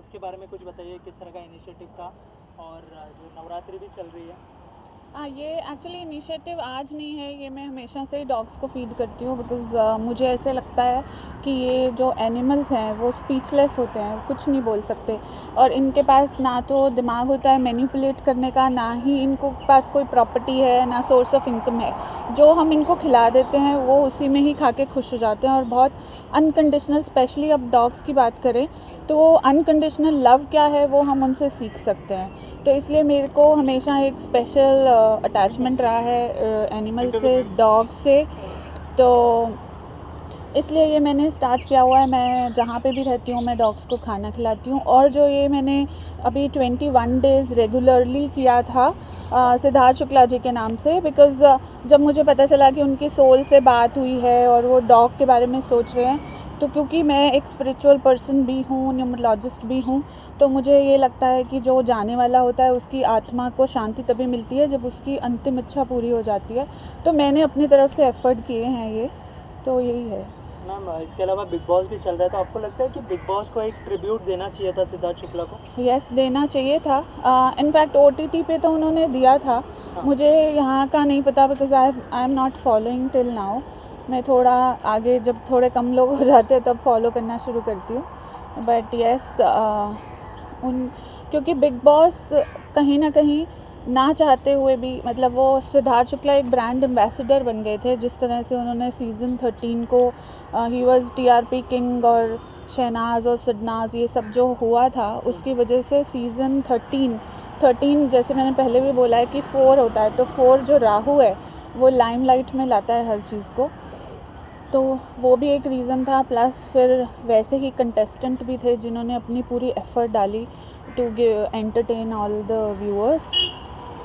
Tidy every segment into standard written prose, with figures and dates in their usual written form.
उसके बारे में कुछ बताइए, किस तरह का इनिशिएटिव था और जो नवरात्रि भी चल रही है। ये एक्चुअली इनिशिएटिव आज नहीं है, ये मैं हमेशा से ही डॉग्स को फीड करती हूँ बिकॉज़ मुझे ऐसे लगता है कि ये जो एनिमल्स हैं वो स्पीचलेस होते हैं, कुछ नहीं बोल सकते और इनके पास ना तो दिमाग होता है मैनिपुलेट करने का, ना ही इनको पास कोई प्रॉपर्टी है, ना सोर्स ऑफ इनकम है। जो हम इनको खिला देते हैं वो उसी में ही खा के खुश हो जाते हैं और बहुत अनकंडीशनल, स्पेशली अब डॉग्स की बात करें तो वो अनकंडीशनल लव क्या है वो हम उनसे सीख सकते हैं। तो इसलिए मेरे को हमेशा एक स्पेशल अटैचमेंट रहा है एनिमल से, डॉग से। तो इसलिए ये मैंने स्टार्ट किया हुआ है। मैं जहाँ पे भी रहती हूँ मैं डॉग्स को खाना खिलाती हूँ और जो ये मैंने अभी 21 डेज़ रेगुलरली किया था सिद्धार्थ शुक्ला जी के नाम से, बिकॉज़ जब मुझे पता चला कि उनकी सोल से बात हुई है और वो डॉग के बारे में सोच रहे हैं, तो क्योंकि मैं एक स्पिरिचुअल पर्सन भी हूँ, न्यूमरोलॉजिस्ट भी हूँ, तो मुझे ये लगता है कि जो जाने वाला होता है उसकी आत्मा को शांति तभी मिलती है जब उसकी अंतिम इच्छा पूरी हो जाती है। तो मैंने अपनी तरफ से एफ़र्ट किए हैं ये, तो यही है। मैम, इसके अलावा बिग बॉस भी चल रहा है, तो आपको लगता है कि बिग बॉस को एक ट्रिब्यूट देना चाहिए था सिद्धार्थ शुक्ला को? यस, देना चाहिए था। इनफैक्ट ओटीटी पे तो उन्होंने दिया था। हाँ। मुझे यहाँ का नहीं पता because I am not following till now. मैं थोड़ा आगे जब थोड़े कम लोग हो जाते हैं तब फॉलो करना शुरू करती हूँ। बट यस, उन क्योंकि बिग बॉस कहीं ना कहीं ना चाहते हुए भी, मतलब वो सिद्धार्थ शुक्ला एक ब्रांड एम्बेसडर बन गए थे। जिस तरह से उन्होंने सीज़न 13 को ही वॉज टीआरपी किंग और शहनाज और सिडनाज ये सब जो हुआ था उसकी वजह से सीज़न 13 जैसे मैंने पहले भी बोला है कि 4 होता है, तो 4 जो राहु है वो लाइमलाइट में लाता है हर चीज़ को, तो वो भी एक रीज़न था। प्लस फिर वैसे ही कंटेस्टेंट भी थे जिन्होंने अपनी पूरी एफ़र्ट डाली to entertain all the viewers.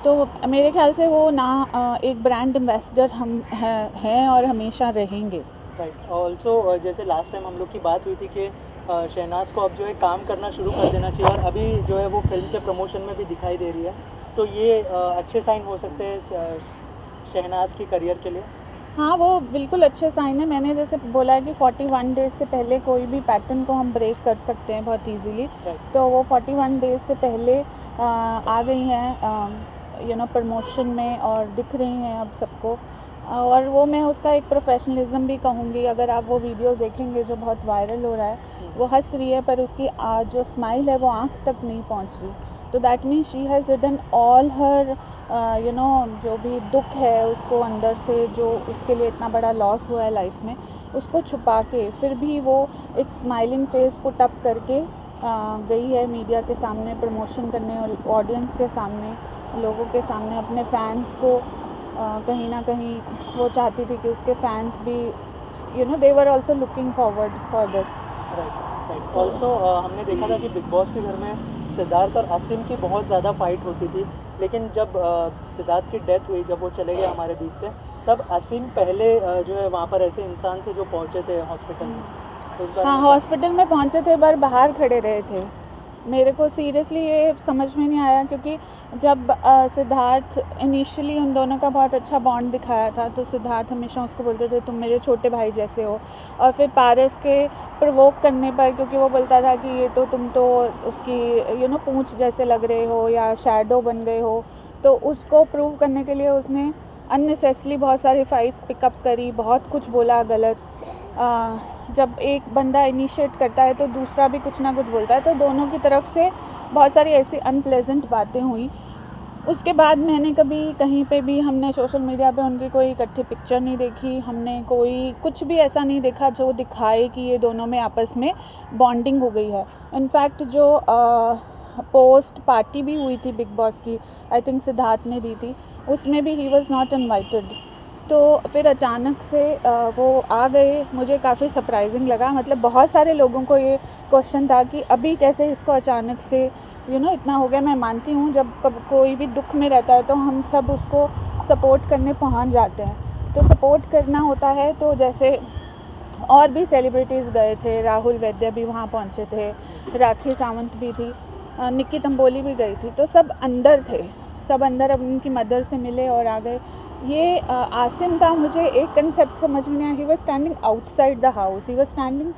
तो मेरे ख्याल से वो ना एक ब्रांड एम्बेसडर हम हैं और हमेशा रहेंगे। राइट। ऑल्सो जैसे लास्ट टाइम हम लोग की बात हुई थी कि शहनाज को अब जो है काम करना शुरू कर देना चाहिए, और अभी जो है वो फिल्म के प्रमोशन में भी दिखाई दे रही है, तो ये अच्छे साइन हो सकते हैं शहनाज की करियर के लिए? हाँ, वो बिल्कुल अच्छे साइन है। मैंने जैसे बोला है कि 41 डेज़ से पहले कोई भी पैटर्न को हम ब्रेक कर सकते हैं बहुत इजीली। तो वो 41 डेज़ से पहले आ गई हैं प्रमोशन में और दिख रही हैं अब सबको। और वो मैं उसका एक प्रोफेशनलिज्म भी कहूँगी। अगर आप वो वीडियोस देखेंगे जो बहुत वायरल हो रहा है, वो हंस रही है पर उसकी जो स्माइल है वो आँख तक नहीं पहुँच रही। तो that means she has hidden all her जो भी दुख है उसको अंदर से, जो उसके लिए इतना बड़ा लॉस हुआ है लाइफ में, उसको छुपा के फिर भी वो एक स्माइलिंग फेस पुट अप करके गई है मीडिया के सामने प्रमोशन करने, ऑडियंस के सामने, लोगों के सामने, अपने फैंस को कहीं ना कहीं वो चाहती थी कि उसके फैंस भी they were also looking forward for this. Right. Also हमने देखा था कि बिग बॉस के घर में सिद्धार्थ और आसिम की बहुत ज़्यादा फाइट होती थी, लेकिन जब सिद्धार्थ की डेथ हुई, जब वो चले गए हमारे बीच से, तब आसिम पहले जो है वहाँ पर ऐसे इंसान थे जो पहुँचे थे हॉस्पिटल में। तो इस बारे हाँ, में हॉस्पिटल में पहुँचे थे पर बाहर खड़े रहे थे। मेरे को सीरियसली ये समझ में नहीं आया क्योंकि जब सिद्धार्थ इनिशियली उन दोनों का बहुत अच्छा बॉन्ड दिखाया था, तो सिद्धार्थ हमेशा उसको बोलते थे तुम मेरे छोटे भाई जैसे हो। और फिर पारस के प्रवोक करने पर, क्योंकि वो बोलता था कि ये तो तुम तो उसकी पूंछ जैसे लग रहे हो या शैडो बन गए हो, तो उसको प्रूव करने के लिए उसने अननेसेसरी बहुत सारी फाइट्स पिकअप करी, बहुत कुछ बोला गलत। जब एक बंदा इनिशिएट करता है तो दूसरा भी कुछ ना कुछ बोलता है, तो दोनों की तरफ से बहुत सारी ऐसी अनप्लेजेंट बातें हुई। उसके बाद मैंने कभी कहीं पे भी, हमने सोशल मीडिया पे उनकी कोई इकट्ठी पिक्चर नहीं देखी, हमने कोई कुछ भी ऐसा नहीं देखा जो दिखाए कि ये दोनों में आपस में बॉन्डिंग हो गई है। इनफैक्ट जो पोस्ट पार्टी भी हुई थी बिग बॉस की, आई थिंक सिद्धार्थ ने दी थी, उसमें भी ही वॉज़ नॉट इन्वाइटेड। तो फिर अचानक से वो आ गए, मुझे काफ़ी सरप्राइजिंग लगा। मतलब बहुत सारे लोगों को ये क्वेश्चन था कि अभी कैसे इसको अचानक से इतना हो गया। मैं मानती हूँ जब कोई भी दुख में रहता है तो हम सब उसको सपोर्ट करने पहुँच जाते हैं, तो सपोर्ट करना होता है। तो जैसे और भी सेलिब्रिटीज़ गए थे, राहुल वैद्य भी वहाँ पहुँचे थे, राखी सावंत भी थी, निक्की तंबोली भी गई थी, तो सब अंदर थे, सब अंदर अब उनकी मदर से मिले और आ गए। ये आसिम का मुझे एक कंसेप्ट समझ में नहीं आया। He was standing outside the house, he was standing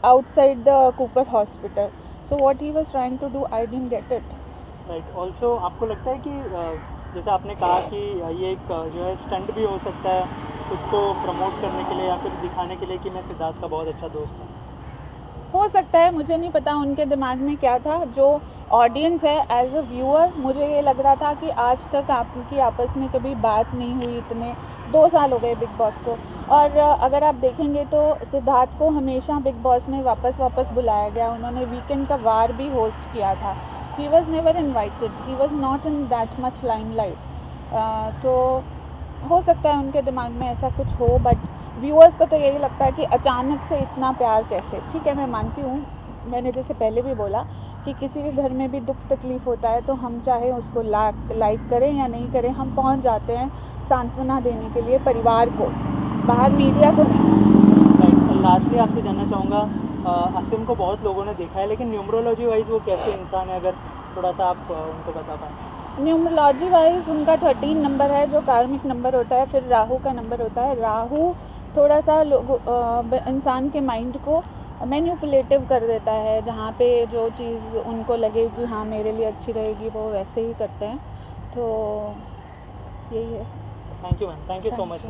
outside the Cooper hospital. So what he was trying to do, I didn't get it. Right also आपको लगता है कि जैसे आपने कहा कि ये एक जो है स्टंट भी हो सकता है खुद को प्रमोट करने के लिए या फिर दिखाने के लिए कि मैं सिद्धार्थ का बहुत अच्छा दोस्त हूँ? हो सकता है, मुझे नहीं पता उनके दिमाग में क्या था। जो ऑडियंस है, एज अ व्यूअर मुझे ये लग रहा था कि आज तक आपकी आपस में कभी बात नहीं हुई, इतने 2 साल हो गए बिग बॉस को। और अगर आप देखेंगे तो सिद्धार्थ को हमेशा बिग बॉस में वापस बुलाया गया। उन्होंने वीकेंड का वार भी होस्ट किया था। He was never invited, he was not in that much limelight. तो हो सकता है उनके दिमाग में ऐसा कुछ हो, बट व्यूअर्स को तो यही लगता है कि अचानक से इतना प्यार कैसे। ठीक है, मैं मानती हूँ, मैंने जैसे पहले भी बोला कि किसी के घर में भी दुख तकलीफ़ होता है तो हम चाहे उसको लाइक करें या नहीं करें, हम पहुँच जाते हैं सांत्वना देने के लिए परिवार को, बाहर मीडिया को नहीं। राइट, लास्टली आपसे जानना चाहूँगा, असीम को बहुत लोगों ने देखा है लेकिन न्यूमरोलॉजी वाइज वो कैसे इंसान है, अगर थोड़ा सा आप उनको बता पाएँ। न्यूमरोलॉजी वाइज उनका 13 नंबर है, जो कार्मिक नंबर होता है। फिर राहु का नंबर होता है। राहु थोड़ा सा इंसान के माइंड को मैनिपुलेटिव कर देता है, जहाँ पे जो चीज़ उनको लगे कि हाँ मेरे लिए अच्छी रहेगी, वो वैसे ही करते हैं। तो यही है। Thank you ma'am, thank you so much.